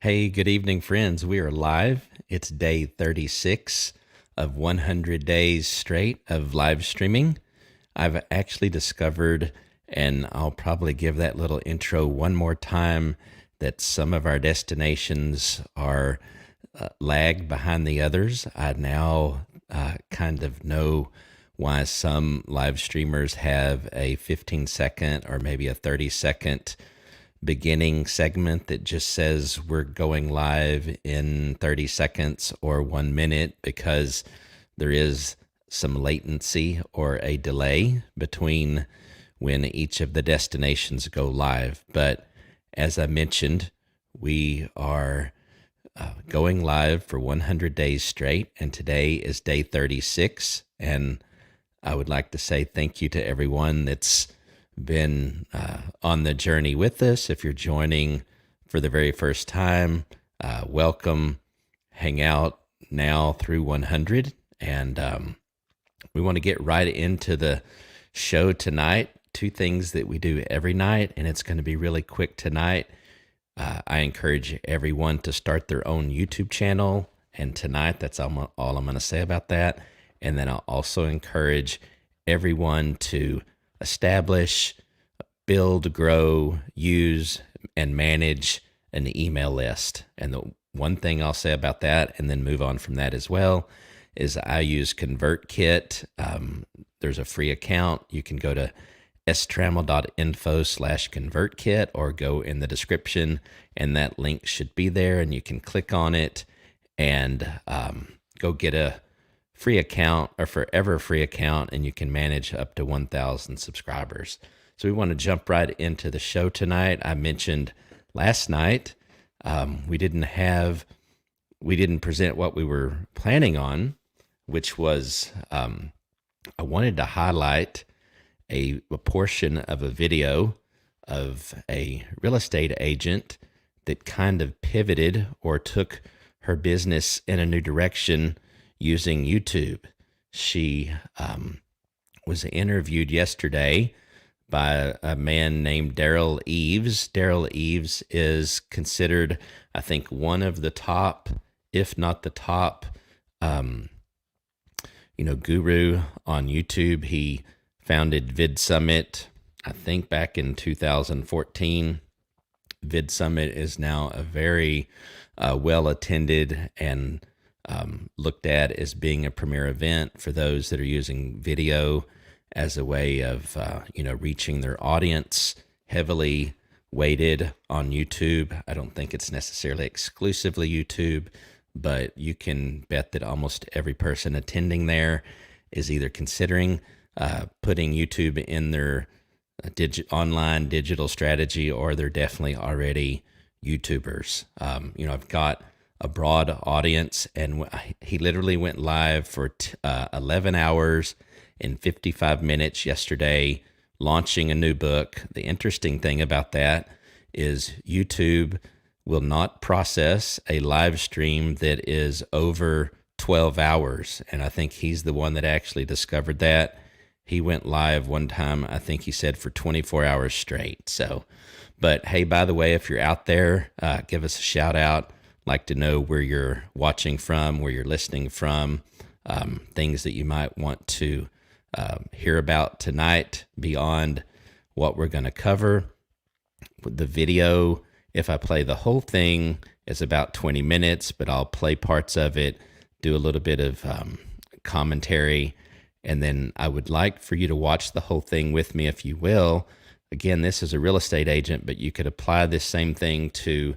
Hey, good evening, friends. We are live. It's day 36 of 100 days straight of live streaming. I've actually discovered, and I'll probably give that little intro one more time, that some of our destinations are lagged behind the others. I now kind of know why some live streamers have a 15-second or maybe a 30-second beginning segment that just says we're going live in 30 seconds or 1 minute, because there is some latency or a delay between when each of the destinations go live. But as I mentioned, we are going live for 100 days straight, and today is day 36. And I would like to say thank you to everyone that's been on the journey with us. If you're joining for the very first time, welcome. Hangout now through 100. And we want to get right into the show tonight. Two things that we do every night, and it's going to be really quick tonight. I encourage everyone to start their own YouTube channel, and tonight that's all I'm going to say about that. And then I'll also encourage everyone to establish, build, grow, use, and manage an email list. And the one thing I'll say about that, and then move on from that as well, is I use ConvertKit. There's a free account. You can go to strammel.info/ConvertKit or go in the description, and that link should be there, and you can click on it and go get a free account, or forever free account, and you can manage up to 1,000 subscribers. So we want to jump right into the show tonight. I mentioned last night we didn't present what we were planning on, which was I wanted to highlight a portion of a video of a real estate agent that kind of pivoted or took her business in a new direction using YouTube. She was interviewed yesterday by a man named Derral Eves. Derral Eves is considered, I think, one of the top, if not the top, guru on YouTube. He founded Vid Summit, I think, back in 2014. Vid Summit is now a very well attended and looked at as being a premier event for those that are using video as a way of reaching their audience. Heavily weighted on YouTube. I don't think it's necessarily exclusively YouTube, but you can bet that almost every person attending there is either considering putting YouTube in their online digital strategy, or they're definitely already YouTubers. I've got a broad audience, and he literally went live for 11 hours and 55 minutes yesterday, launching a new book. The interesting thing about that is YouTube will not process a live stream that is over 12 hours. And I think he's the one that actually discovered that. He went live one time, I think he said, for 24 hours straight. So, but hey, by the way, if you're out there, give us a shout out. Like to know where you're watching from, where you're listening from, things that you might want to hear about tonight beyond what we're going to cover. The video, if I play the whole thing, is about 20 minutes, but I'll play parts of it, do a little bit of commentary, and then I would like for you to watch the whole thing with me, if you will. Again, this is a real estate agent, but you could apply this same thing to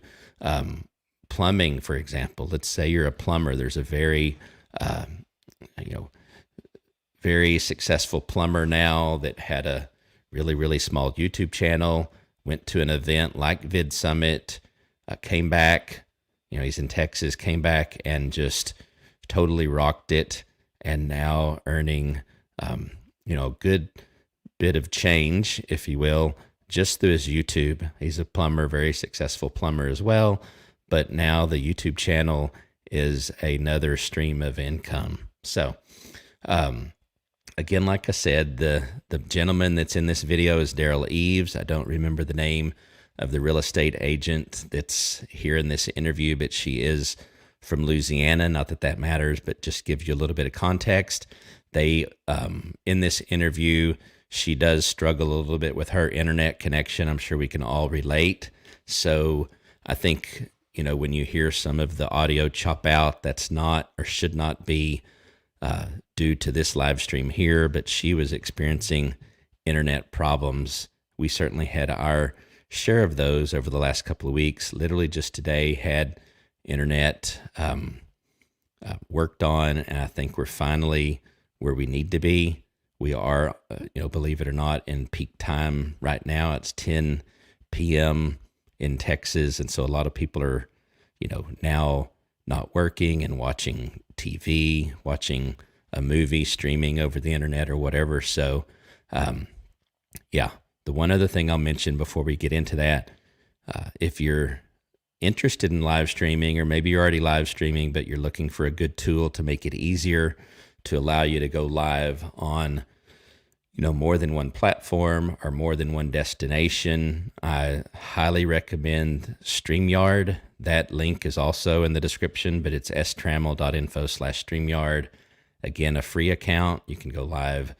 plumbing, for example. Let's say you're a plumber. There's a very very successful plumber now that had a really, really small YouTube channel, went to an event like Vid Summit, came back, he's in Texas, came back and just totally rocked it, and now earning, a good bit of change, if you will, just through his YouTube. He's a plumber, very successful plumber as well, but now the YouTube channel is another stream of income. So, again, like I said, the gentleman that's in this video is Derral Eves. I don't remember the name of the real estate agent that's here in this interview, but she is from Louisiana. Not that that matters, but just give you a little bit of context. They, in this interview, she does struggle a little bit with her internet connection. I'm sure we can all relate. So I think, when you hear some of the audio chop out, that's not or should not be due to this live stream here, but she was experiencing internet problems. We certainly had our share of those over the last couple of weeks. Literally just today had internet worked on, and I think we're finally where we need to be. We are, believe it or not, in peak time right now. It's 10 p.m. in Texas, and so a lot of people are, now not working and watching TV, watching a movie, streaming over the internet or whatever. So, the one other thing I'll mention before we get into that, if you're interested in live streaming, or maybe you're already live streaming, but you're looking for a good tool to make it easier to allow you to go live on, more than one platform or more than one destination, I highly recommend StreamYard. That link is also in the description, but it's strammel.info/StreamYard. Again, a free account. You can go live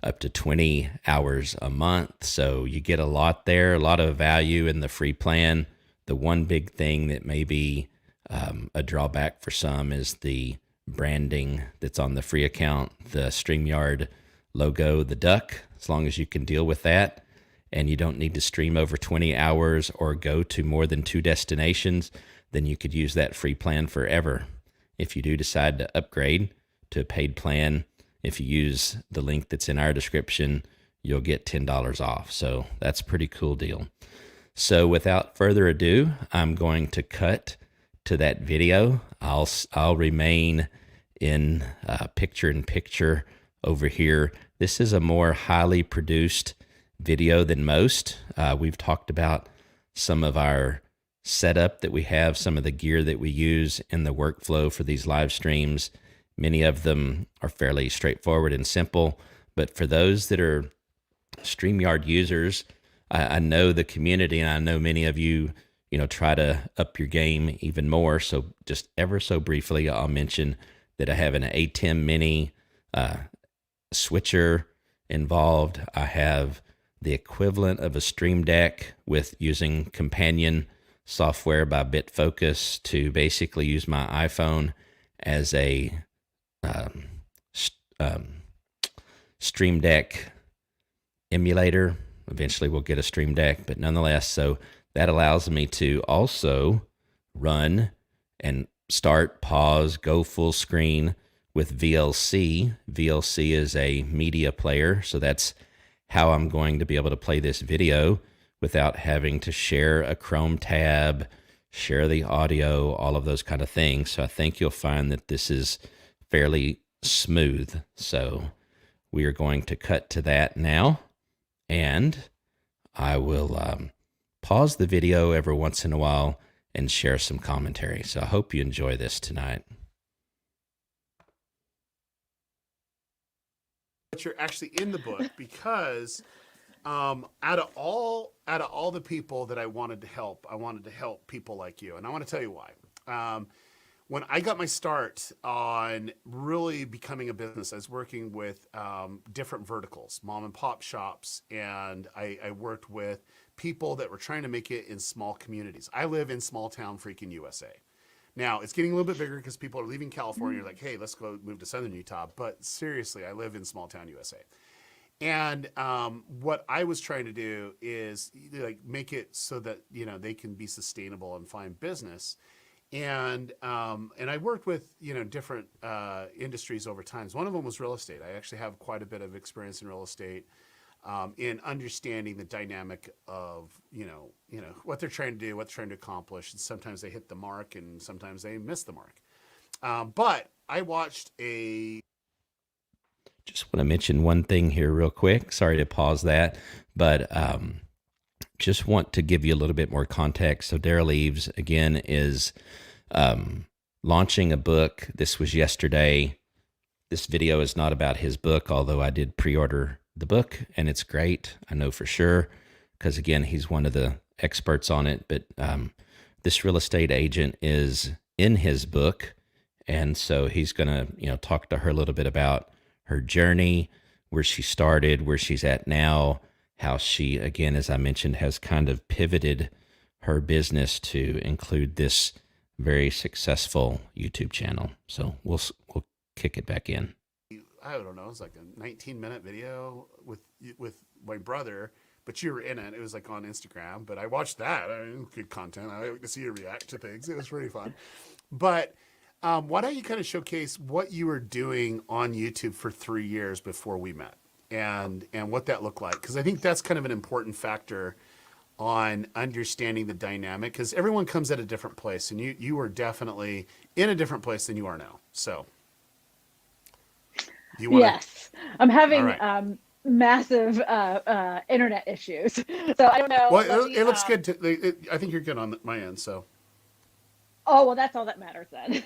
up to 20 hours a month. So you get a lot there, a lot of value in the free plan. The one big thing that may be a drawback for some is the branding that's on the free account, the StreamYard logo, the duck. As long as you can deal with that and you don't need to stream over 20 hours or go to more than 2 destinations, then you could use that free plan forever. If you do decide to upgrade to a paid plan, if you use the link that's in our description, you'll get $10 off. So that's a pretty cool deal. So without further ado, I'm going to cut to that video. I'll remain in picture-in-picture over here. This is a more highly produced video than most. We've talked about some of our setup that we have, some of the gear that we use in the workflow for these live streams. Many of them are fairly straightforward and simple, but for those that are StreamYard users, I know the community, and I know many of you, try to up your game even more. So just ever so briefly, I'll mention that I have an A10 Mini switcher involved. I have the equivalent of a Stream Deck with using companion software by BitFocus to basically use my iPhone as a Stream Deck emulator. Eventually we'll get a Stream Deck, but nonetheless, so that allows me to also run and start, pause, go full screen with VLC. VLC is a media player, so that's how I'm going to be able to play this video without having to share a Chrome tab, share the audio, all of those kind of things. So I think you'll find that this is fairly smooth. So we are going to cut to that now, and I will pause the video every once in a while and share some commentary. So I hope you enjoy this tonight. But you're actually in the book because out of all the people that I wanted to help people like you, and I want to tell you why. When I got my start on really becoming a business, I was working with different verticals, mom and pop shops, and I worked with people that were trying to make it in small communities. I live in small town freaking USA. Now, it's getting a little bit bigger because people are leaving California, like, hey, let's go move to Southern Utah. But seriously, I live in small town USA. And what I was trying to do is make it so that, they can be sustainable and find business. And I worked with, different industries over time. One of them was real estate. I actually have quite a bit of experience in real estate. In understanding the dynamic of, what they're trying to do, what they're trying to accomplish. And sometimes they hit the mark and sometimes they miss the mark. But I watched Just want to mention one thing here real quick. Sorry to pause that, but just want to give you a little bit more context. So Derral Eves, again, is launching a book. This was yesterday. This video is not about his book, although I did pre-order the book, and it's great. I know for sure, because again, he's one of the experts on it, but this real estate agent is in his book. And so he's going to, talk to her a little bit about her journey, where she started, where she's at now, how she, again, as I mentioned, has kind of pivoted her business to include this very successful YouTube channel. So we'll kick it back in. I don't know. It was like a 19-minute video with my brother, but you were in it. It was like on Instagram, but I watched that. I mean, good content. I like to see you react to things. It was pretty fun. But why don't you kind of showcase what you were doing on YouTube for 3 years before we met, and what that looked like? Because I think that's kind of an important factor on understanding the dynamic, because everyone comes at a different place, and you were definitely in a different place than you are now. So do you want Yes, I'm having right. massive internet issues, so I don't know. Well, it looks good. I think you're good on my end. So Oh, well, that's all that matters then.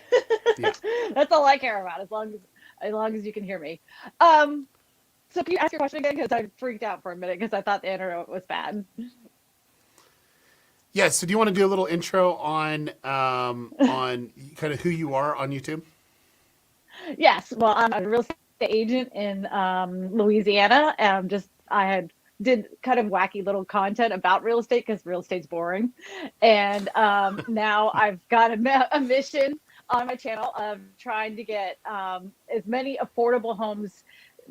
yeah. That's all I care about, as long as you can hear me. So can you ask your question again? Because I freaked out for a minute because I thought the internet was bad. Yeah. So do you want to do a little intro on kind of who you are on YouTube? Yes, well, I'm a real estate agent in Louisiana. Did kind of wacky little content about real estate because real estate's boring, and now I've got a mission on my channel of trying to get as many affordable homes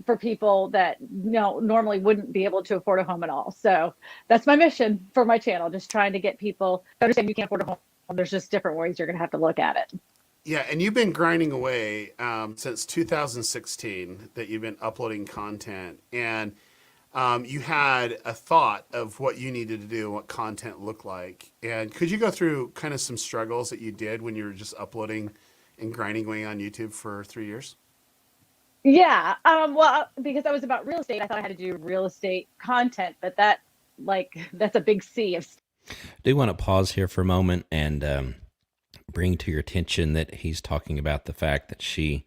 for people that normally wouldn't be able to afford a home at all. So that's my mission for my channel, just trying to get people to understand you can't afford a home. There's just different ways you're going to have to look at it. Yeah, and you've been grinding away since 2016 that you've been uploading content, and you had a thought of what you needed to do and what content looked like. And could you go through kind of some struggles that you did when you were just uploading and grinding away on YouTube for 3 years? Yeah. Well, because I was about real estate, I thought I had to do real estate content, but that's a big sea of. I do want to pause here for a moment and bring to your attention that he's talking about the fact that she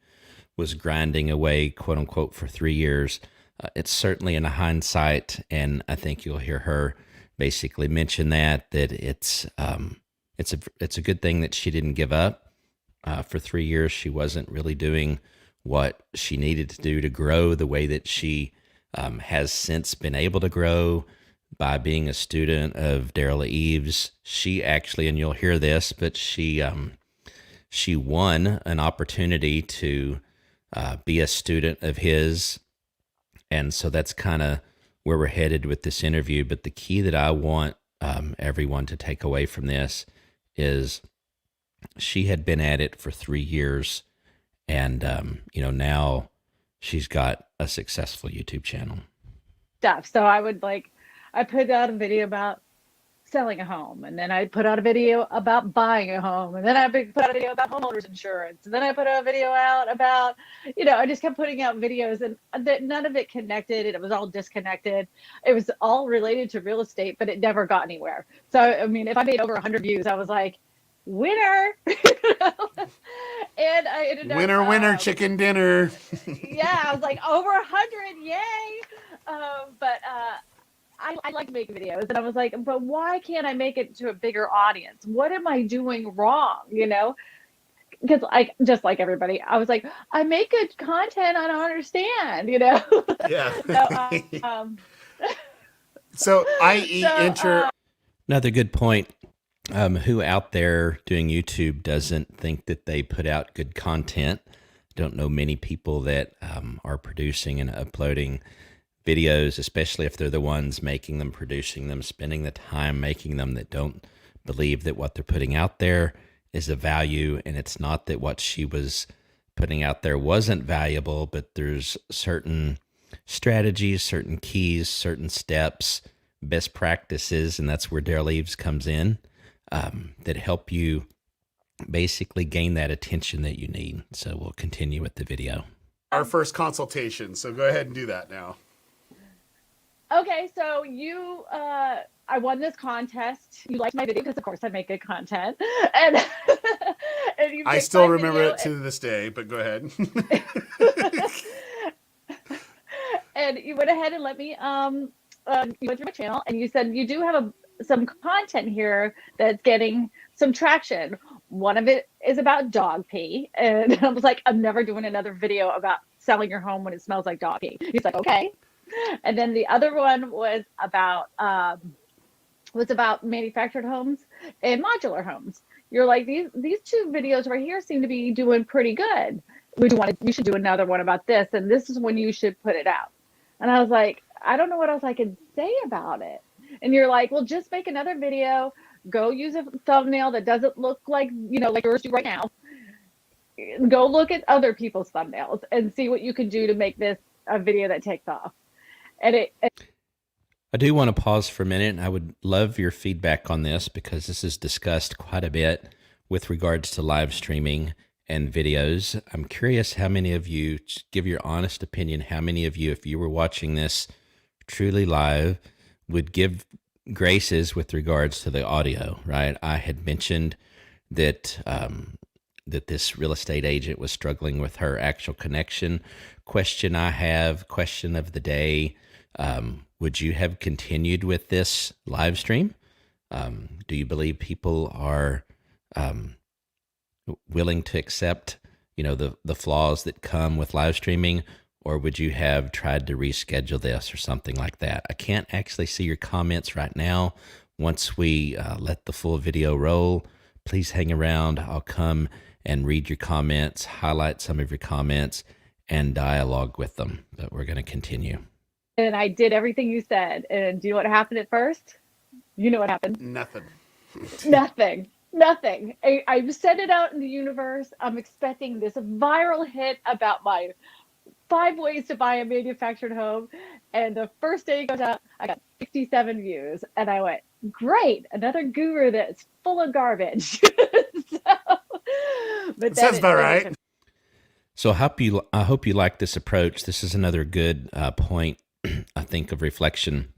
was grinding away, quote unquote, for 3 years. It's certainly in hindsight, and I think you'll hear her basically mention that it's a good thing that she didn't give up. For 3 years, she wasn't really doing what she needed to do to grow the way that she has since been able to grow by being a student of Derral Eves. She actually, and you'll hear this, but she won an opportunity to be a student of his. And so that's kind of where we're headed with this interview. But the key that I want everyone to take away from this is she had been at it for 3 years, and now she's got a successful YouTube channel. Stuff. So I put out a video about selling a home, and then I put out a video about buying a home, and then I put out a video about homeowners insurance, and then I put out a video out about, I just kept putting out videos, and none of it connected. It was all disconnected. It was all related to real estate, but it never got anywhere. So, I mean, if I made over 100 views, I was like, winner. And I ended up Winner, chicken dinner. yeah, I was like, over 100, yay. But I like making videos, and I was like, but why can't I make it to a bigger audience? What am I doing wrong? Because just like everybody, I was like, I make good content, I don't understand, Yeah. So, i.e. enter. Another good point. Who out there doing YouTube doesn't think that they put out good content? Don't know many people that are producing and uploading videos, especially if they're the ones making them, producing them, spending the time making them, that don't believe that what they're putting out there is of value. And it's not that what she was putting out there wasn't valuable, but there's certain strategies, certain keys, certain steps, best practices, and that's where Derral Eves comes in, that help you basically gain that attention that you need. So we'll continue with the video. Our first consultation. So go ahead and do that now. okay, so I won this contest. You liked my video because, of course, I make good content, and and you. I still remember it to this day, but go ahead. And you went ahead and let me. You went through my channel, and you said you do have some content here that's getting some traction. One of it is about dog pee. And I was like, I'm never doing another video about selling your home when it smells like dog pee. He's like, okay. And then the other one was about manufactured homes and modular homes. You're like, these two videos right here seem to be doing pretty good. You should do another one about this, and this is when you should put it out. And I was like, I don't know what else I could say about it. And you're like, well, just make another video. Go use a thumbnail that doesn't look like, like yours do right now. Go look at other people's thumbnails and see what you can do to make this a video that takes off. And I do want to pause for a minute, and I would love your feedback on this because this is discussed quite a bit with regards to live streaming and videos. I'm curious how many of you, give your honest opinion, how many of you, if you were watching this truly live, would give graces with regards to the audio, right? I had mentioned that that this real estate agent was struggling with her actual connection. Question of the day, would you have continued with this live stream? Do you believe people are willing to accept, the flaws that come with live streaming, or would you have tried to reschedule this or something like that? I can't actually see your comments right now. Once we let the full video roll, please hang around. I'll come and read your comments, highlight some of your comments, and dialogue with them. But we're going to continue. And I did everything you said. And do you know what happened at first? You know what happened? Nothing. Nothing. I sent it out in the universe. I'm expecting this viral hit about my 5 ways to buy a manufactured home. And the first day it goes out, I got 67 views. And I went, great, another guru that's full of garbage. But sounds about right. So I hope you like this approach. This is another good point, I think, of reflection.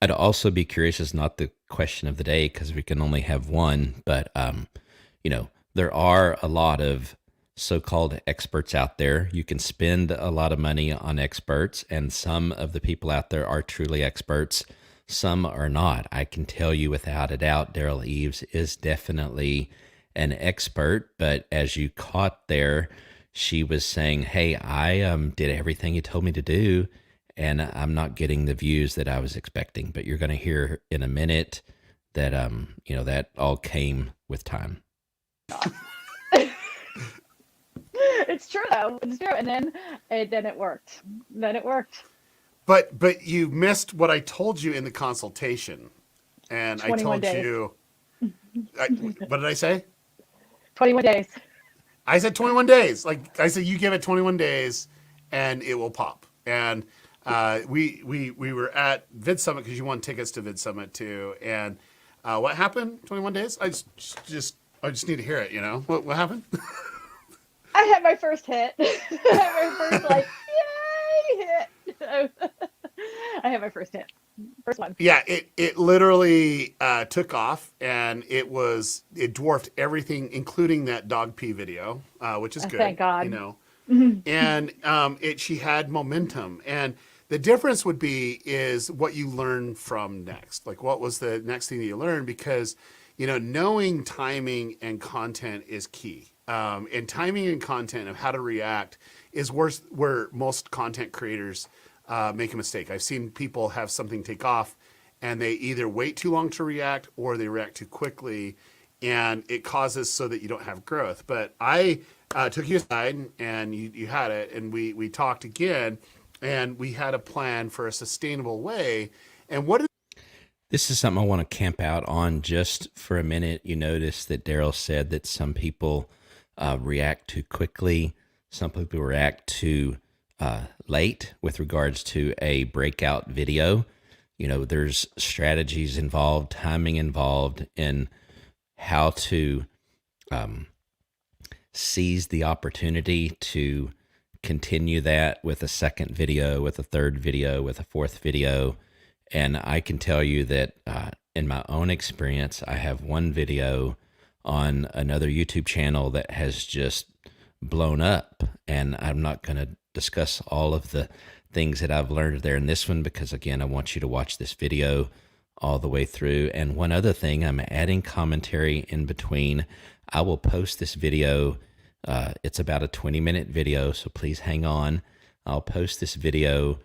I'd also be curious, is not the question of the day because we can only have one, but there are a lot of so-called experts out there. You can spend a lot of money on experts, and some of the people out there are truly experts. Some are not. I can tell you without a doubt, Derral Eves is definitely an expert, but as you caught there, she was saying, hey, I did everything you told me to do, and I'm not getting the views that I was expecting. But you're going to hear in a minute that, that all came with time. It's true, though. It's true. And then it worked. But you missed what I told you in the consultation. And I told days. you, what did I say? 21 days. I said 21 days. Like I said, you give it 21 days and it will pop. And we were at Vid Summit because you won tickets to Vid Summit too. And what happened? 21 days? I just need to hear it. What happened? I had my first hit. I had my first yay hit. I had my first hit. First one. Yeah, it literally took off, and it dwarfed everything, including that dog pee video, which is good. Thank God. And she had momentum, and the difference is what you learn from next. Like, what was the next thing that you learned? Because knowing timing and content is key. And timing and content of how to react is where most content creators make a mistake. I've seen people have something take off and they either wait too long to react or they react too quickly, and it causes so that you don't have growth. But I took you aside and you had it, and we talked again, and we had a plan for a sustainable way. And this is something I want to camp out on just for a minute. You notice that Derral said that some people react too quickly. Some people react too late with regards to a breakout video. There's strategies involved, timing involved in how to seize the opportunity to continue that with a second video, with a third video, with a fourth video. And I can tell you that in my own experience, I have one video on another YouTube channel that has just blown up, and I'm not going to discuss all of the things that I've learned there in this one because, again, I want you to watch this video all the way through. And one other thing, I'm adding commentary in between. I will post this video. It's about a 20-minute video, so please hang on. I'll post this video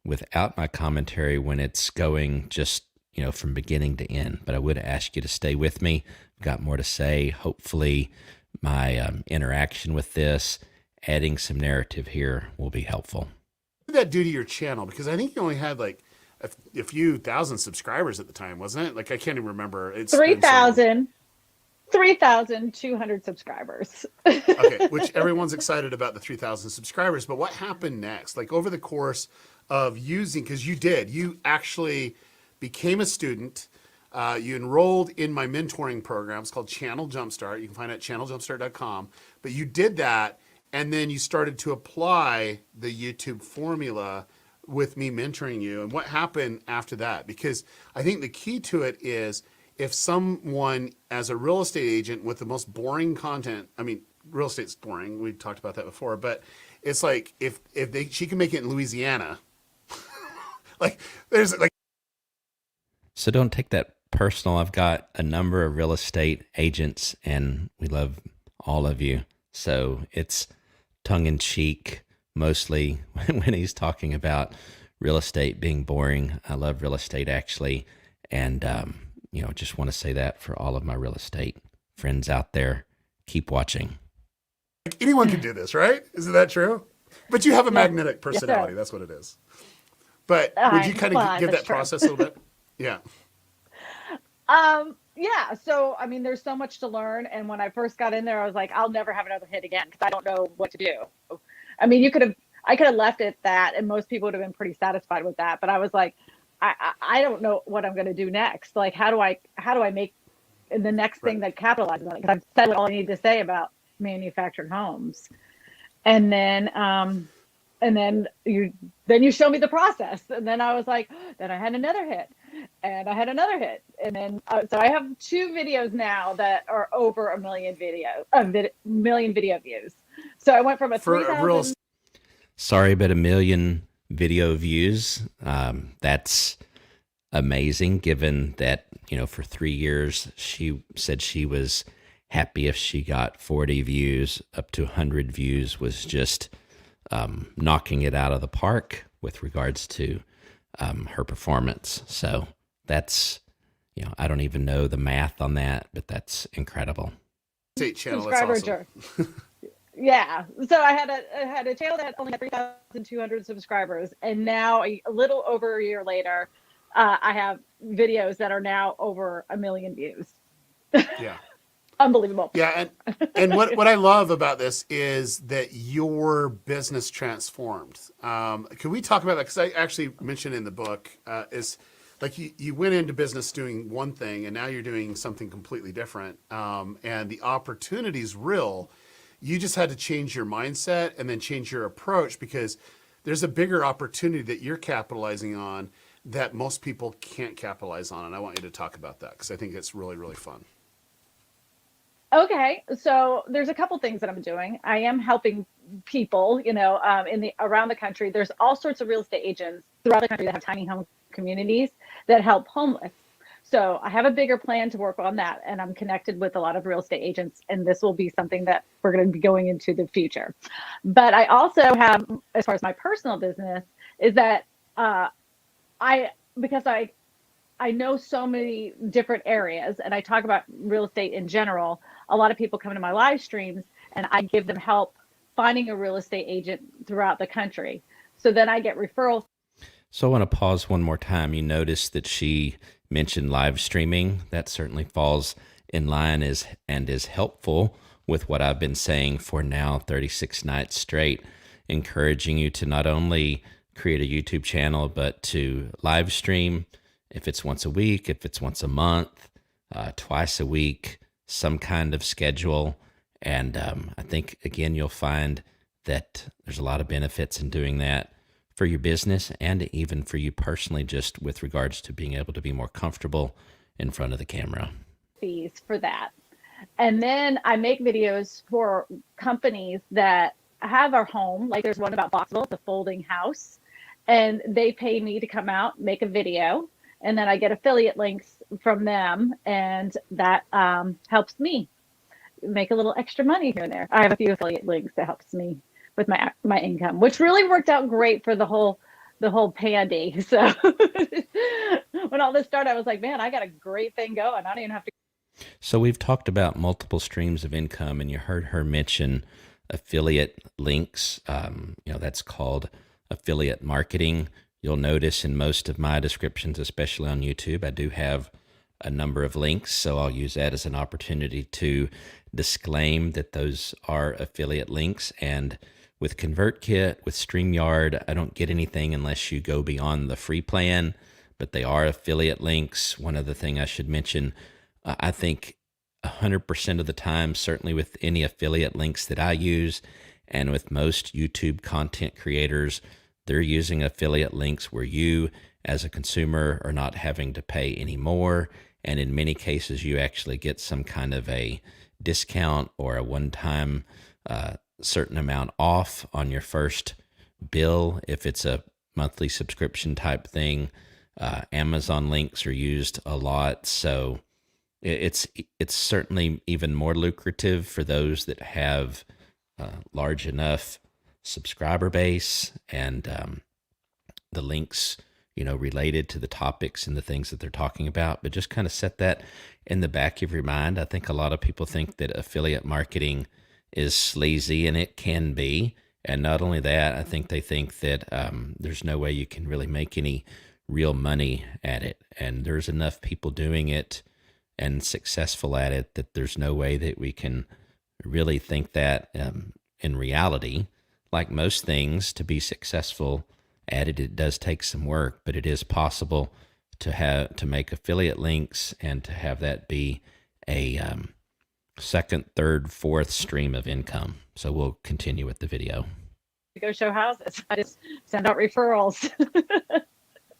without my commentary when it's going just, from beginning to end. But I would ask you to stay with me. I've got more to say. Hopefully my interaction with this, adding some narrative here, will be helpful. What did that do to your channel? Because I think you only had like a few thousand subscribers at the time, wasn't it? Like, I can't even remember. It's 3,200 subscribers. Okay, which everyone's excited about the 3,000 subscribers. But what happened next? Like, over the course of using, because you actually became a student. You enrolled in my mentoring program. It's called Channel Jumpstart. You can find it at channeljumpstart.com. But you did that, and then you started to apply the YouTube formula with me mentoring you. And what happened after that? Because I think the key to it is, if someone, as a real estate agent with the most boring content, I mean, real estate's boring. We talked about that before, but it's like, if she can make it in Louisiana, like, there's like. So don't take that personal. I've got a number of real estate agents, and we love all of you. So it's tongue in cheek, mostly when he's talking about real estate being boring. I love real estate, actually. And, just want to say that for all of my real estate friends out there. Keep watching. Anyone can do this, right? Isn't that true? But you have a magnetic personality. That's what it is. But would you kind of give that process a little bit? Yeah. Yeah. So, I mean, there's so much to learn. And when I first got in there, I was like, I'll never have another hit again because I don't know what to do. I mean, I could have left it that, and most people would have been pretty satisfied with that. But I was like, I don't know what I'm going to do next. Like, how do I make the next thing that capitalizes on it? Because I've said all I need to say about manufactured homes. And then you show me the process. And then I was like, then I had another hit. And I had another hit. And then, so I have 2 videos now that are over a million video views. So I went from a 3,000. Sorry, but 1 million video views. That's amazing, given that, for 3 years, she said she was happy if she got 40 views. Up to 100 views was just knocking it out of the park with regards to her performance. So that's, I don't even know the math on that, but that's incredible. Channel, that's awesome. Yeah. So I had a channel that only had 3,200 subscribers, and now a little over a year later, I have videos that are now over 1 million views. Yeah. Unbelievable. Yeah, and what I love about this is that your business transformed. Can we talk about that? Because I actually mentioned in the book is like you went into business doing one thing, and now you're doing something completely different. And the opportunity's real. You just had to change your mindset and then change your approach, because there's a bigger opportunity that you're capitalizing on that most people can't capitalize on. And I want you to talk about that, because I think it's really, really fun. Okay, so there's a couple things that I'm doing. I am helping people, around the country. There's all sorts of real estate agents throughout the country that have tiny home communities that help homeless. So I have a bigger plan to work on that, and I'm connected with a lot of real estate agents, and this will be something that we're going to be going into the future. But I also have, as far as my personal business, is that because I know so many different areas, and I talk about real estate in general. A lot of people come to my live streams, and I give them help finding a real estate agent throughout the country. So then I get referrals. So I want to pause one more time. You notice that she mentioned live streaming. That certainly falls in line and is helpful with what I've been saying for now 36 nights straight, encouraging you to not only create a YouTube channel, but to live stream. If it's once a week, if it's once a month, twice a week, some kind of schedule. And I think, again, you'll find that there's a lot of benefits in doing that for your business and even for you personally, just with regards to being able to be more comfortable in front of the camera. Fees for that. And then I make videos for companies that have our home. Like there's one about Boxville, the folding house. And they pay me to come out, make a video, and then I get affiliate links from them, and that helps me make a little extra money here and there. I have a few affiliate links that helps me with my income, which really worked out great for the whole pandy. So when all this started, I was like, man, I got a great thing going. I don't even have to. So we've talked about multiple streams of income, and you heard her mention affiliate links. That's called affiliate marketing. You'll notice in most of my descriptions, especially on YouTube, I do have a number of links. So I'll use that as an opportunity to disclaim that those are affiliate links. And with ConvertKit, with StreamYard, I don't get anything unless you go beyond the free plan, but they are affiliate links. One other thing I should mention, I think 100% of the time, certainly with any affiliate links that I use, and with most YouTube content creators, they're using affiliate links where you, as a consumer, are not having to pay any more. And in many cases, you actually get some kind of a discount or a one-time certain amount off on your first bill if it's a monthly subscription type thing. Amazon links are used a lot, so it's certainly even more lucrative for those that have large enough subscriber base and the links related to the topics and the things that they're talking about. But just kind of set that in the back of your mind. I think a lot of people think that affiliate marketing is sleazy, and it can be. And not only that, I think they think that there's no way you can really make any real money at it. And there's enough people doing it and successful at it that there's no way that we can really think that in reality. Like most things, to be successful at it, it does take some work, but it is possible to make affiliate links and to have that be a second, third, fourth stream of income. So we'll continue with the video. Go show houses. I just send out referrals.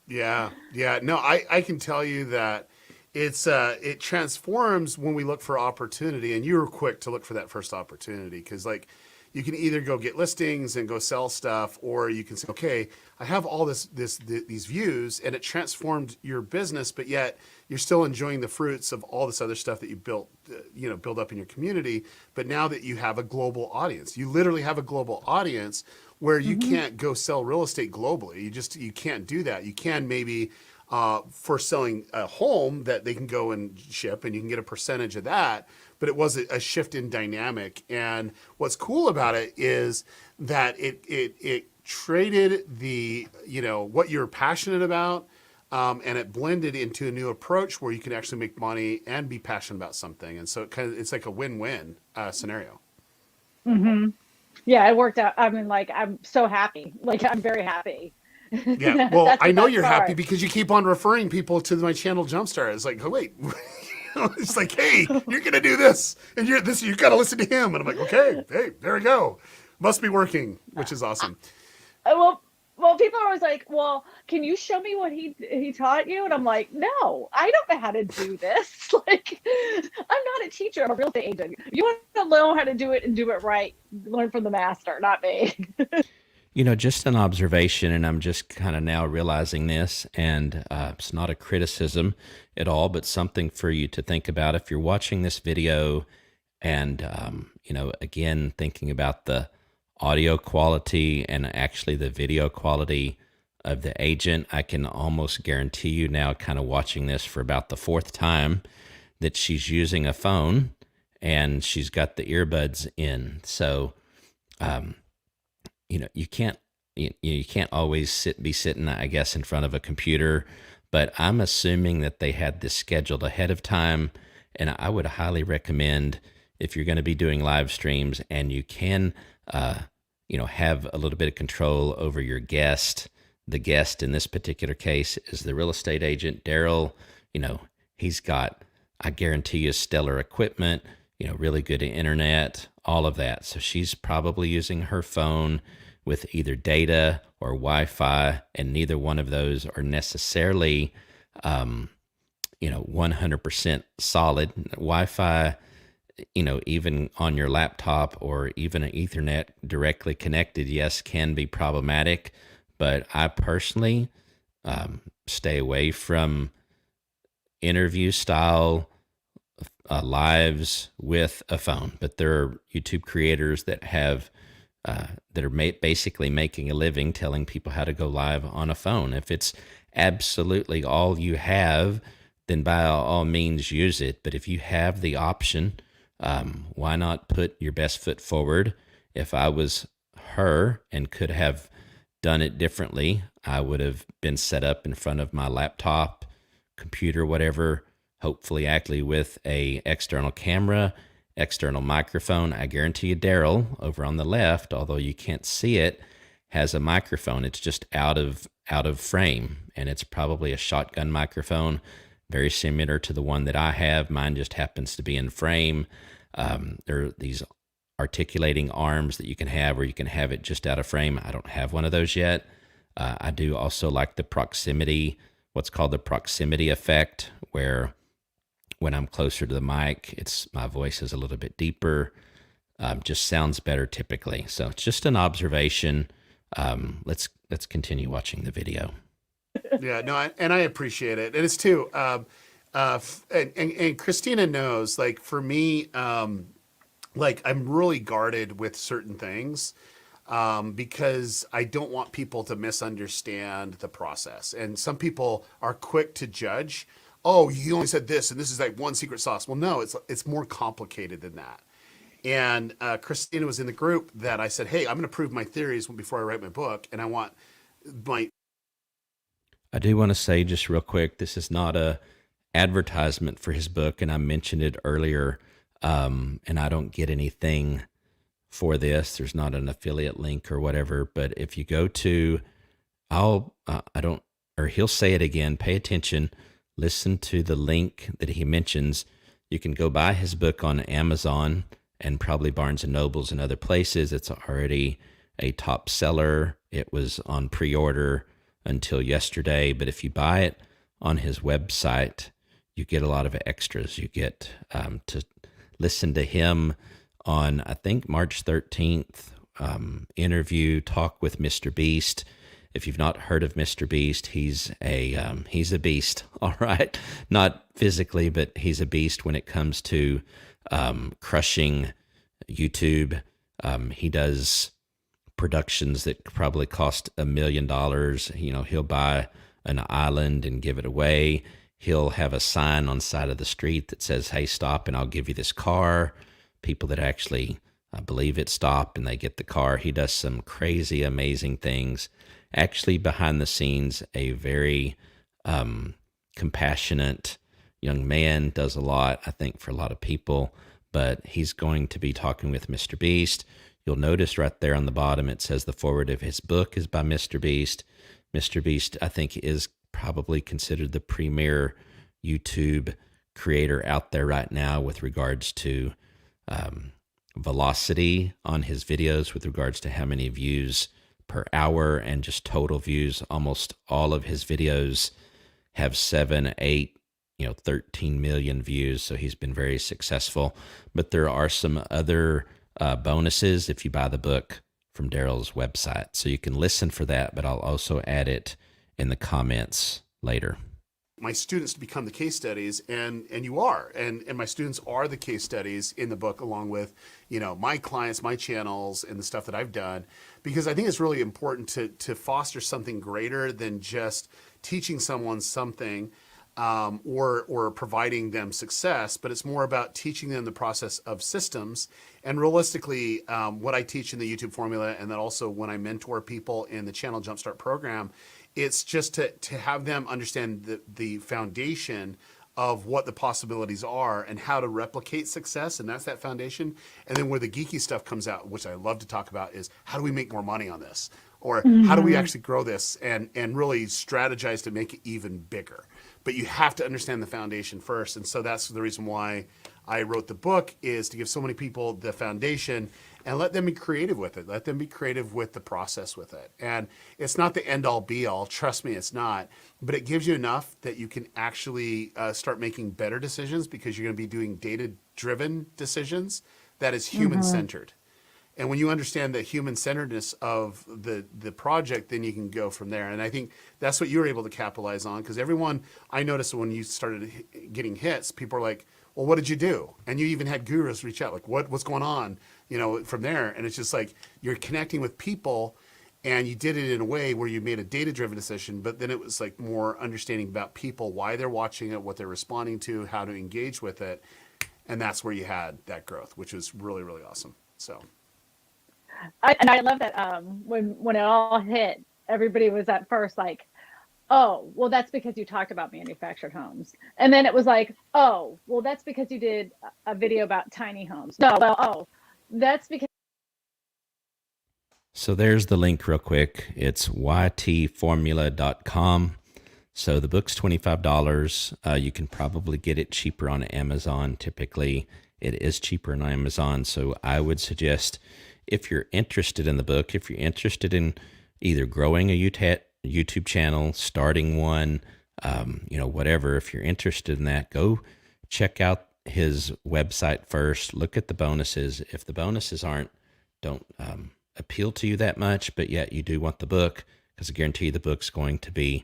Yeah. No, I can tell you that it transforms when we look for opportunity, and you were quick to look for that first opportunity, because like you can either go get listings and go sell stuff, or you can say, okay, I have all these views, and it transformed your business, but yet you're still enjoying the fruits of all this other stuff that you built up in your community. But now that you have a global audience, you literally have a global audience where you can't go sell real estate globally. You can't do that. You can maybe for selling a home that they can go and ship, and you can get a percentage of that. But it was a shift in dynamic. And what's cool about it is that it traded the, what you're passionate about, and it blended into a new approach where you can actually make money and be passionate about something. And so it's like a win-win scenario. Mm-hmm. Yeah, it worked out. I mean, like, I'm so happy. Like, I'm very happy. Yeah. Well, I know you're happy because you keep on referring people to my channel Jumpstart. It's like, oh, wait. It's like, hey, you're going to do this, and you've got to listen to him. And I'm like, okay, hey, there we go. Must be working, which is awesome. Well, people are always like, well, can you show me what he taught you? And I'm like, no, I don't know how to do this. Like, I'm not a teacher. I'm a real estate agent. You want to know how to do it and do it right. Learn from the master, not me. Just an observation, and I'm just kind of now realizing this, and it's not a criticism at all, but something for you to think about if you're watching this video and, again, thinking about the audio quality and actually the video quality of the agent. I can almost guarantee you now, kind of watching this for about the fourth time, that she's using a phone and she's got the earbuds in. So, you can't always be sitting, I guess, in front of a computer, but I'm assuming that they had this scheduled ahead of time. And I would highly recommend, if you're going to be doing live streams and you can, have a little bit of control over your guest. The guest in this particular case is the real estate agent, Derral. He's got, I guarantee you, stellar equipment, really good internet, all of that. So she's probably using her phone with either data or Wi-Fi, and neither one of those are necessarily, 100% solid. Wi-Fi, even on your laptop or even an Ethernet directly connected, yes, can be problematic. But I personally stay away from interview style lives with a phone. But there are YouTube creators that have that are basically making a living telling people how to go live on a phone. If it's absolutely all you have, then by all means use it. But if you have the option, why not put your best foot forward? If I was her and could have done it differently, I would have been set up in front of my laptop, computer, whatever, hopefully actually with a external camera, external microphone. I guarantee you Derral over on the left, although you can't see it, has a microphone. It's just out of frame, and it's probably a shotgun microphone, very similar to the one that I have. Mine just happens to be in frame. There are these articulating arms that you can have, or you can have it just out of frame. I don't have one of those yet. I do also like the proximity, what's called the proximity effect, where when I'm closer to the mic, my voice is a little bit deeper, just sounds better typically. So it's just an observation. Let's continue watching the video. Yeah, no, and I appreciate it, and it's too. And Christina knows, like for me, like I'm really guarded with certain things because I don't want people to misunderstand the process. And some people are quick to judge. Oh, you only said this, and this is like one secret sauce. Well, no, it's more complicated than that. And Christina was in the group that I said, hey, I'm going to prove my theories before I write my book, and I want my. I do want to say just real quick, this is not a advertisement for his book, and I mentioned it earlier, and I don't get anything for this. There's not an affiliate link or whatever, but if you go to, he'll say it again, pay attention, listen to the link that he mentions. You can go buy his book on Amazon and probably Barnes and Nobles and other places. It's already a top seller. It was on pre-order until yesterday, but if you buy it on his website, you get a lot of extras. You get to listen to him on, I think, March 13th, interview, talk with Mr. Beast. If you've not heard of Mr. Beast, he's a beast, all right? Not physically, but he's a beast when it comes to crushing YouTube. He does productions that probably cost $1 million. He'll buy an island and give it away. He'll have a sign on the side of the street that says, hey, stop and I'll give you this car. People that actually believe it stop and they get the car. He does some crazy, amazing things. Actually, behind the scenes, a very compassionate young man, does a lot, I think, for a lot of people. But he's going to be talking with Mr. Beast. You'll notice right there on the bottom, it says the forward of his book is by Mr. Beast. Mr. Beast, I think, is probably considered the premier YouTube creator out there right now with regards to velocity on his videos, with regards to how many views per hour and just total views. Almost all of his videos have 7, 8, 13 million views. So he's been very successful. But there are some other bonuses if you buy the book from Derral's website. So you can listen for that, but I'll also add it in the comments later. My students to become the case studies, and you are, and my students are the case studies in the book, along with my clients, my channels, and the stuff that I've done, because I think it's really important to foster something greater than just teaching someone something or providing them success, but it's more about teaching them the process of systems. And realistically, what I teach in the YouTube formula, and then also when I mentor people in the Channel Jumpstart program, it's just to have them understand the foundation of what the possibilities are and how to replicate success. And that's that foundation. And then where the geeky stuff comes out, which I love to talk about, is how do we make more money on this? Or how do we actually grow this and really strategize to make it even bigger? But you have to understand the foundation first. And so that's the reason why I wrote the book, is to give so many people the foundation and let them be creative with it. Let them be creative with the process with it. And it's not the end all be all. Trust me, it's not. But it gives you enough that you can actually start making better decisions, because you're going to be doing data-driven decisions that is human-centered. And when you understand the human centeredness of the project, then you can go from there. And I think that's what you were able to capitalize on, because everyone, I noticed when you started getting hits, people are like, well, what did you do? And you even had gurus reach out, like, what's going on, from there. And it's just like you're connecting with people, and you did it in a way where you made a data-driven decision, but then it was like more understanding about people, why they're watching it, what they're responding to, how to engage with it. And that's where you had that growth, which was really, really awesome. So. I love that when it all hit, everybody was at first like, oh, well, that's because you talked about manufactured homes. And then it was like, oh, well, that's because you did a video about tiny homes. No, well, oh, that's because. So there's the link real quick. It's ytformula.com. So the book's $25. You can probably get it cheaper on Amazon. Typically, it is cheaper on Amazon. So I would suggest, if you're interested in the book, if you're interested in either growing a YouTube channel, starting one, whatever, if you're interested in that, go check out his website first. Look at the bonuses. If the bonuses don't appeal to you that much, but yet you do want the book, because I guarantee you the book's going to be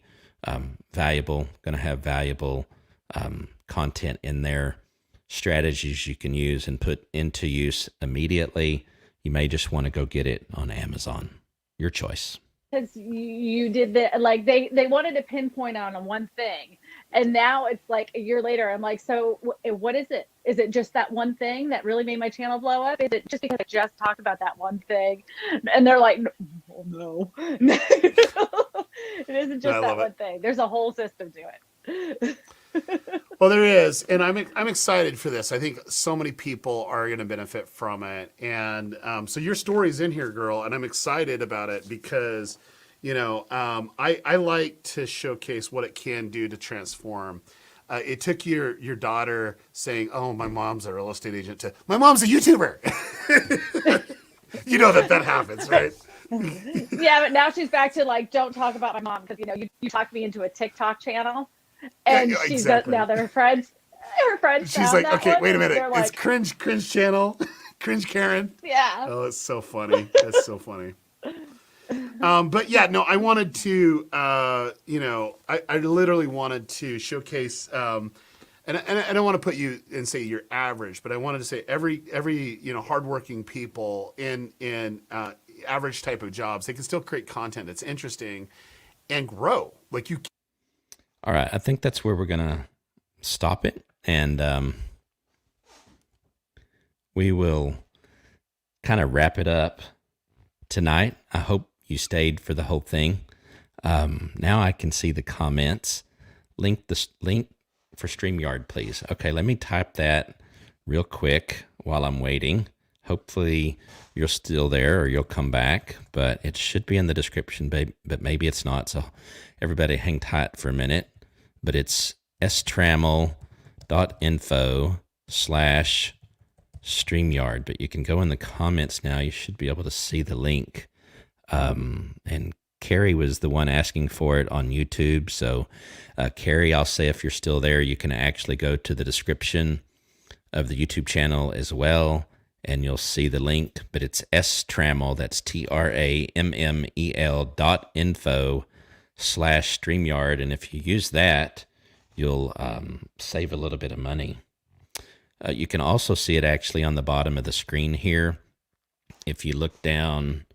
valuable, going to have valuable content in there, strategies you can use and put into use immediately. You may just want to go get it on Amazon. Your choice. Because you did like they wanted to pinpoint on one thing, and now it's like a year later, I'm like, so what is it? Is it just that one thing that really made my channel blow up? Is it just because I just talked about that one thing? And they're like, no. It isn't just that one thing. There's a whole system to it. Well, there is, and I'm excited for this. I think so many people are going to benefit from it, and so your story's in here, girl, and I'm excited about it because, I like to showcase what it can do to transform. It took your daughter saying, "Oh, my mom's a real estate agent," to "My mom's a YouTuber." You know that happens, right? Yeah, but now she's back to like, don't talk about my mom, because you talked me into a TikTok channel. And yeah, she's exactly. now her friends. She's like, okay, wait a minute. Like, it's cringe channel, cringe Karen. Yeah. Oh, it's so funny. That's so funny. But yeah, no, I wanted to, I literally wanted to showcase, and I don't want to put you and say you're average, but I wanted to say every hardworking people in average type of jobs, they can still create content that's interesting and grow. Like you. All right, I think that's where we're going to stop it, and we will kind of wrap it up tonight. I hope you stayed for the whole thing. Now I can see the comments. Link for StreamYard, please. Okay, let me type that real quick while I'm waiting. Hopefully you're still there or you'll come back, but it should be in the description, but maybe it's not. So everybody hang tight for a minute, but it's strammel.info/StreamYard, but you can go in the comments now. You should be able to see the link. And Carrie was the one asking for it on YouTube. So Carrie, I'll say if you're still there, you can actually go to the description of the YouTube channel as well, and you'll see the link, but it's Trammel, that's TRAMMEL.info/StreamYard. And if you use that, you'll save a little bit of money. You can also see it actually on the bottom of the screen here. If you look down,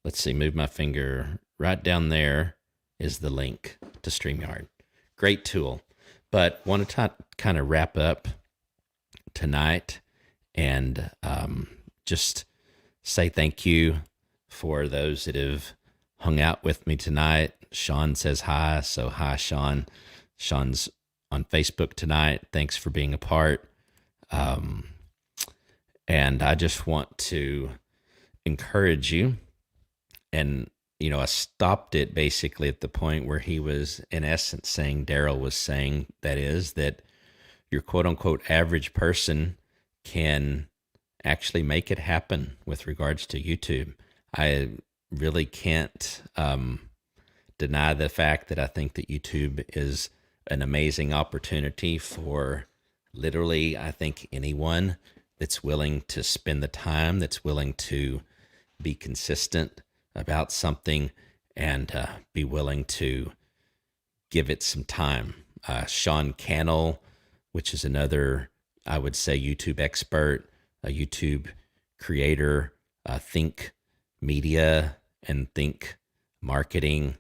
let's see, move my finger, right down there is the link to StreamYard. Great tool. But want to kind of wrap up tonight and just say thank you for those that have hung out with me tonight. Sean says hi, so hi, Sean. Sean's on Facebook tonight. Thanks for being a part. And I just want to encourage you. And, I stopped it basically at the point where he was, in essence, saying, Derral was saying, that your quote unquote average person can actually make it happen with regards to YouTube. I really can't deny the fact that I think that YouTube is an amazing opportunity for literally, I think, anyone that's willing to spend the time, that's willing to be consistent about something and be willing to give it some time. Sean Cannell, which is another, I would say, YouTube expert, a YouTube creator, Think Media and Think Marketing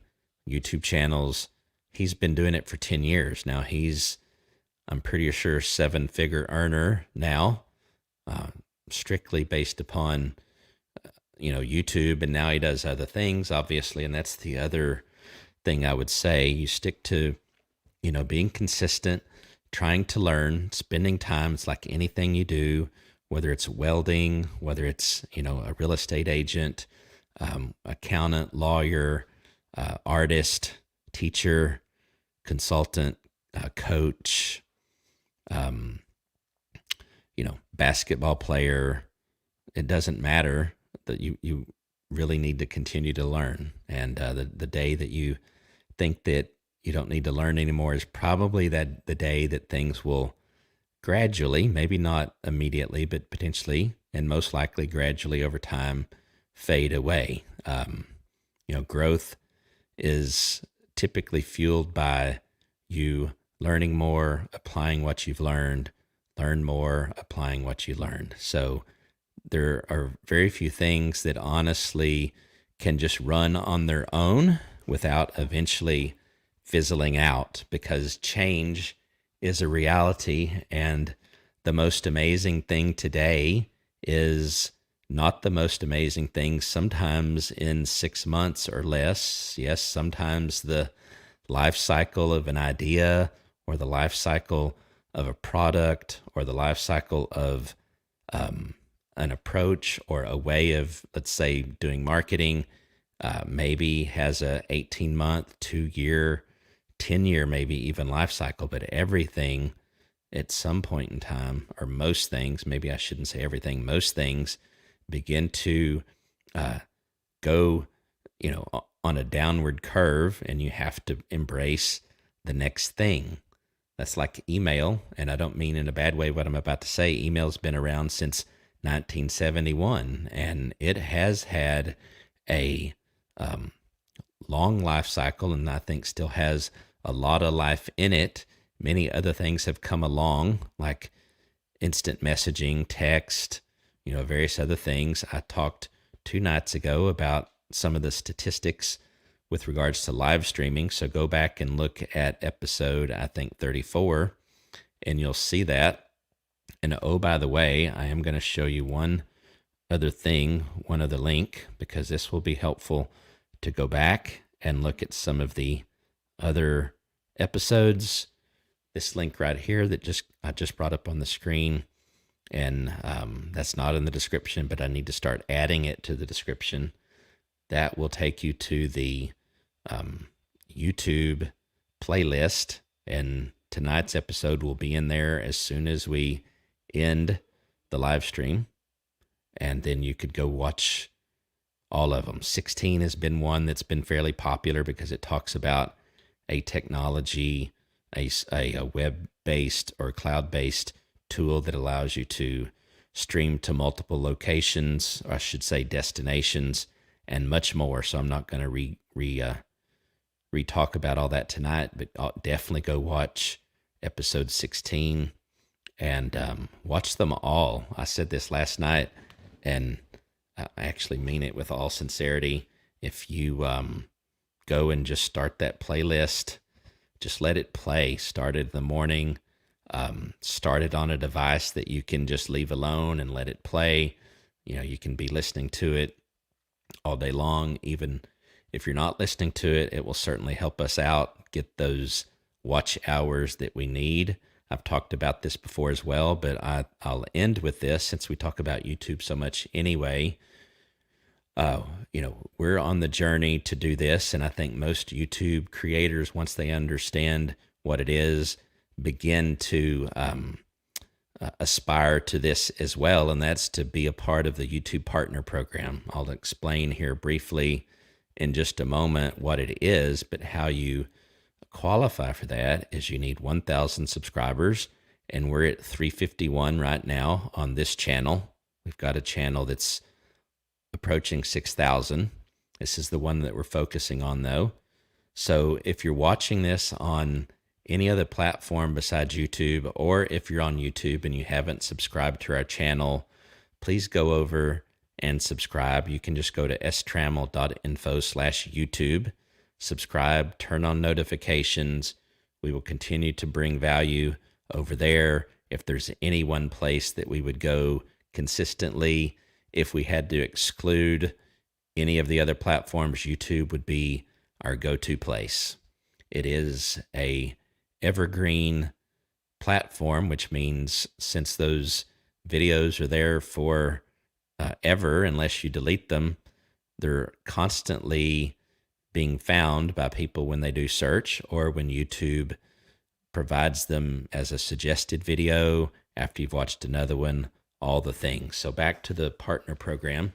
YouTube channels. He's been doing it for 10 years. Now I'm pretty sure, 7-figure earner now, strictly based upon, YouTube. And now he does other things, obviously. And that's the other thing I would say. You stick to, being consistent, trying to learn, spending time. It's like anything you do, whether it's welding, whether it's, a real estate agent, accountant, lawyer, artist, teacher, consultant, coach, basketball player. It doesn't matter, that you really need to continue to learn. And the day that you think that you don't need to learn anymore is probably the day that things will gradually, maybe not immediately, but potentially and most likely gradually over time, fade away. Growth is typically fueled by you learning more, applying what you've learned, learn more, applying what you learned. So there are very few things that honestly can just run on their own without eventually fizzling out, because change is a reality. And the most amazing thing today is not the most amazing thing sometimes in 6 months or less. Yes, sometimes the life cycle of an idea, or the life cycle of a product, or the life cycle of an approach or a way of, let's say, doing marketing, maybe has a 18-month, 2-year, 10-year, maybe even life cycle. But everything at some point in time, or most things, maybe I shouldn't say everything, most things begin to go, on a downward curve, and you have to embrace the next thing. That's like email, and I don't mean in a bad way what I'm about to say. Email's been around since 1971, and it has had a long life cycle, and I think still has a lot of life in it. Many other things have come along, like instant messaging, text, various other things. I talked 2 nights ago about some of the statistics with regards to live streaming. So go back and look at episode, I think, 34, and you'll see that. And oh, by the way, I am going to show you one other thing, one other link, because this will be helpful to go back and look at some of the other episodes. This link right here that I just brought up on the screen, and that's not in the description, but I need to start adding it to the description. That will take you to the YouTube playlist, and tonight's episode will be in there as soon as we end the live stream, and then you could go watch all of them. 16 has been one that's been fairly popular because it talks about a technology, a web-based or cloud-based tool that allows you to stream to multiple locations, or I should say destinations, and much more. So I'm not going to re-talk about all that tonight, but I'll definitely go watch episode 16 and watch them all. I said this last night, and I actually mean it with all sincerity. If you go and just start that playlist, just let it play. Start it in the morning. Start it on a device that you can just leave alone and let it play. You can be listening to it all day long. Even if you're not listening to it, it will certainly help us out, get those watch hours that we need. I've talked about this before as well, but I'll end with this since we talk about YouTube so much anyway. We're on the journey to do this, and I think most YouTube creators, once they understand what it is, begin to aspire to this as well, and that's to be a part of the YouTube Partner Program. I'll explain here briefly in just a moment what it is, but how you qualify for that is you need 1,000 subscribers, and we're at 351 right now on this channel. We've got a channel that's approaching 6,000. This is the one that we're focusing on, though. So if you're watching this on any other platform besides YouTube, or if you're on YouTube and you haven't subscribed to our channel, please go over and subscribe. You can just go to strammel.info/YouTube, subscribe, turn on notifications. We will continue to bring value over there. If there's any one place that we would go consistently, if we had to exclude any of the other platforms, YouTube would be our go-to place. It is a evergreen platform, which means since those videos are there for ever, unless you delete them, they're constantly being found by people when they do search, or when YouTube provides them as a suggested video after you've watched another one, all the things. So back to the partner program,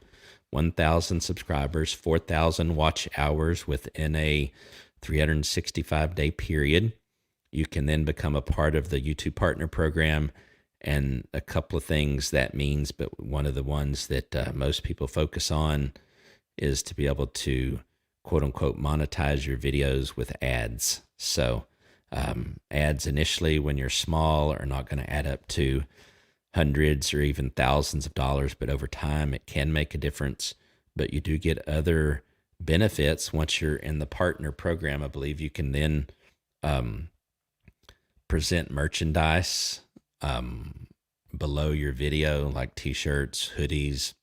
1,000 subscribers, 4,000 watch hours within a 365-day period. You can then become a part of the YouTube partner program. And a couple of things that means, but one of the ones that most people focus on is to be able to, quote unquote, monetize your videos with ads. So ads initially, when you're small, are not going to add up to hundreds or even thousands of dollars, but over time it can make a difference. But you do get other benefits once you're in the partner program. I believe you can then present merchandise below your video, like t-shirts, hoodies,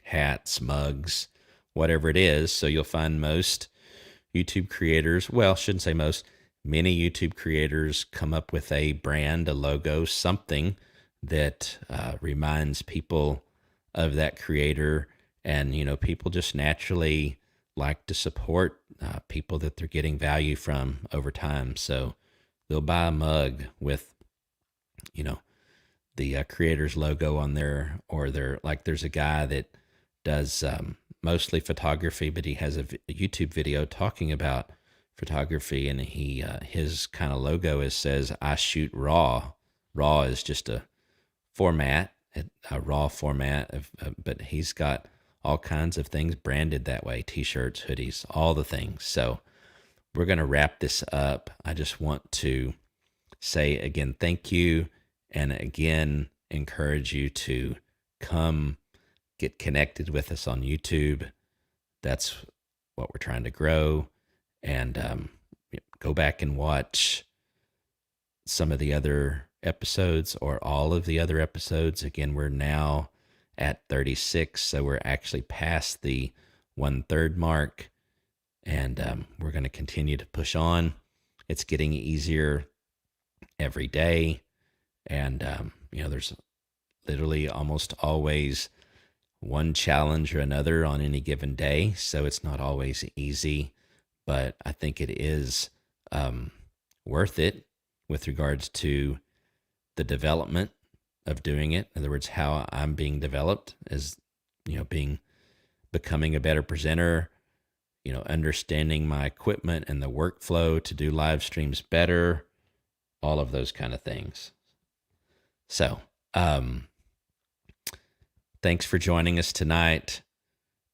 hats, mugs, whatever it is. So you'll find most YouTube creators, well, shouldn't say most, many YouTube creators come up with a brand, a logo, something that reminds people of that creator. And, you know, people just naturally like to support people that they're getting value from over time. So they'll buy a mug with, you know, the creator's logo on there, or they're like, there's a guy that does mostly photography, but he has a YouTube video talking about photography, and he his kind of logo says, "I shoot raw." Raw is just a format, a raw format but he's got all kinds of things branded that way: t-shirts, hoodies, all the things. So we're going to wrap this up. I just want to say again, thank you. And again, encourage you to come get connected with us on YouTube. That's what we're trying to grow. And go back and watch some of the other episodes, or all of the other episodes. Again, we're now at 36, so we're actually past the 1/3 mark. And we're going to continue to push on. It's getting easier every day. And, you know, there's literally almost always one challenge or another on any given day. So it's not always easy, but I think it is worth it with regards to the development of doing it. In other words, how I'm being developed is, you know, becoming a better presenter, you know, understanding my equipment and the workflow to do live streams better, all of those kind of things. So, thanks for joining us tonight.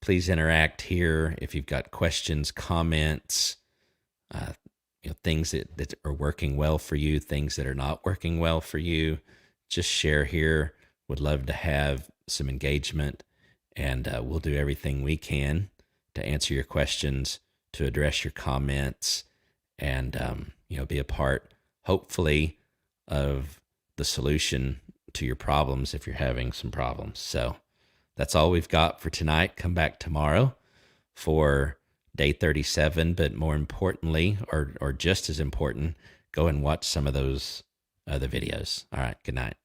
Please interact here if you've got questions, comments, you know, things that are working well for you, things that are not working well for you. Just share here. Would love to have some engagement, and we'll do everything we can to answer your questions, to address your comments, and you know, be a part, hopefully, of the solution to your problems if you're having some problems. So that's all we've got for tonight. Come back tomorrow for day 37, but more importantly, or just as important, go and watch some of those other videos. All right, good night.